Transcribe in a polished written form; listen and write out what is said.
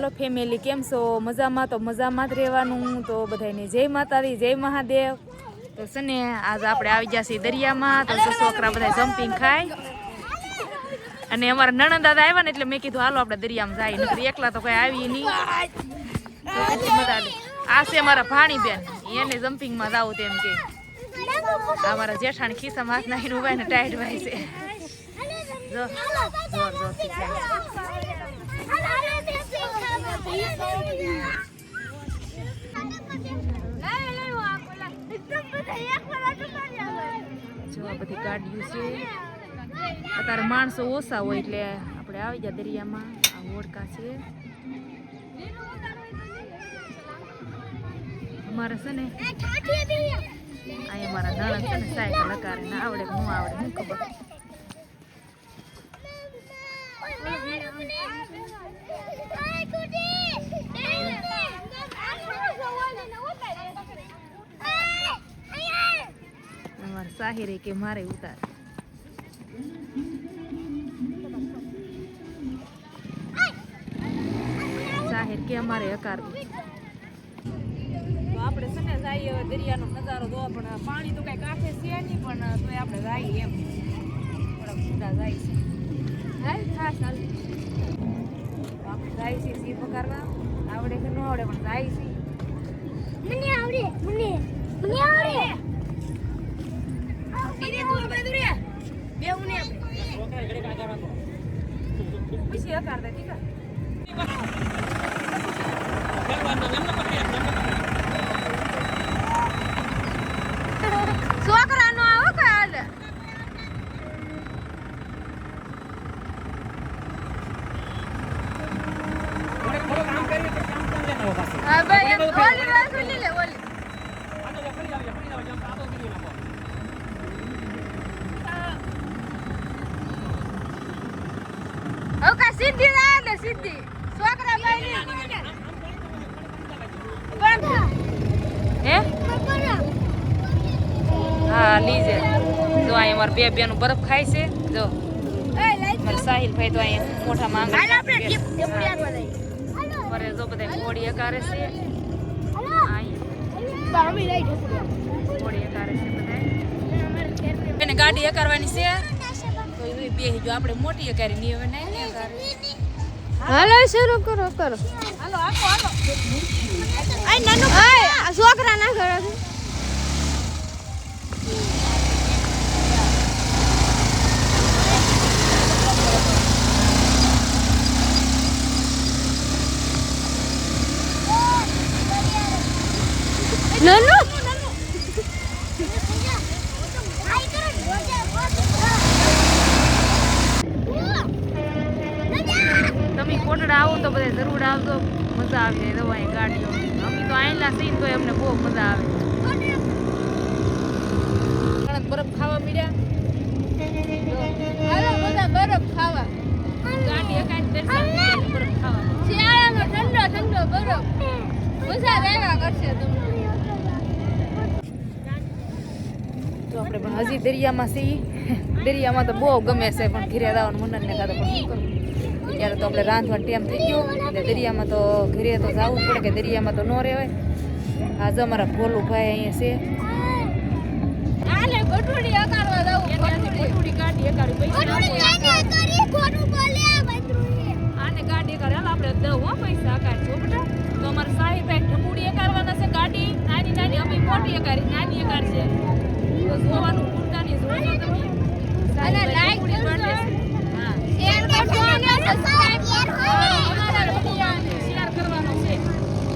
હાલો family, કેમ છો? મજામાં? તો મજામાં જ રહેવાનું. તો બધાને જય માતાજી, જય મહાદેવ. તો છે ને આજ આપણે આવી ગયા છીએ દરિયામાં. તો છોકરા બધા જમ્પિંગ ખાય અને અમારા નણંદ દાદા આવ્યા ને એટલે મેં કીધું હાલો આપણે દરિયામાં જાય, નકર એકલા તો કઈ આવી નહીં. આ છે મારા ભાણી બેન, એને જમ્પિંગમાં જાવું તેમ કે આ મારા જેઠાણી ખિસ્સામાં હાથ નાખીને ઉભા ને ટાઈટ ભાઈ છે. જો જોર જોરથી ખાય. જો આ બધી ગાડીઓ છે. અત્યારે માણસો ઓછા હોય એટલે આપણે આવી ગયા દરિયામાં. આ ઓડકા છે અમારે છે ને. અહીંયા મારા નણંદ છે ને સાયકલ લગાડે ને આવડે કે ન આવડે શું ખબર. અમારે સાહિરે કે મારે ઉતાર. સાહિર કે અમારે હકારવું. તો આપણે છે ને જઈએ દરિયાનો નજારો જોવા, પણ પાણી તો કઈ કાંઠે છે નહીં, પણ તોય આપણે જઈએ એમ થોડાક ઊંડા જાય છે. હાલ ખાસ હાલ આપણે જાય છે સી પકારવા. આવડે કે ન આવડે પણ જાય છે. મને આવડે, મને આવડે. પછી હકારતા ઠીક છે. છોકરાનો આવો કે હાલ હા ભાઈ ઓલી વાત સુની લે ઓલી. ઓકા સીધી ના ને સીધી છોકરા ભાઈ હે હા લીજે. જો અહીંયા મારા બે બેનું બરફ ખાય છે. જો મારા સાહિલ ભાઈ તો અહીંયા મોટા માંગા પર જો બધા ઘોડી અકારે છે. ઘોડી અકારે છે બધા. એને ગાડી અકારવાની છે તો એ બે જો આપણે મોટી અકારી ની હવે નહીં અકારે. હાલો શરૂ કરો કરો. હાલો આખો હાલો. આ નાનો આ છોકરા ના કરો. નાનો તમે કોટડા આવો તો બધા જરૂર આવજો, મજા આવી જાય. દવા ગાડીઓ અમે તો આયેલા સીન તો અમને બહુ મજા આવે. બરફ ખાવા મળ્યા. હાલો બધા બરફ ખાવા. ગાડી એકાદ દર્શન બરફ ખાવા. શિયાળામાં ઠંડો ઠંડો બરફ મજા આવ્યા કરશે તમને. તો આપણે પણ હજી દરિયામાં છીએ. દરિયામાં તો બહુ ગમે છે પણ ઘરે આવવાનું મન ને કાતો પણ શું કરું. ત્યારે તો આપણે રાંધવાનો ટાઈમ થઈ ગયો એટલે દરિયામાં તો ઘરે તો જવું પડે કે દરિયામાં તો ન રહેવાય. આજ અમારા ભોલું ભાઈ અહીંયા છે. આલે ગઠુડી અકારવા દઉં. ગઠુડી ગાડી એકાડી પૈસા ગઠુડી ખોટું બોલે ગઠુડી. આને ગાડી એકાડે હાલ આપણે દઉં હો પૈસા અકાડજો બેટા. તો અમારા સાહિબ ભાઈ ઠકુડી એકાડવાના છે ગાડી નાની નાની. અમે મોટી એકાડી નાની એકાડ છે તો જોવાનું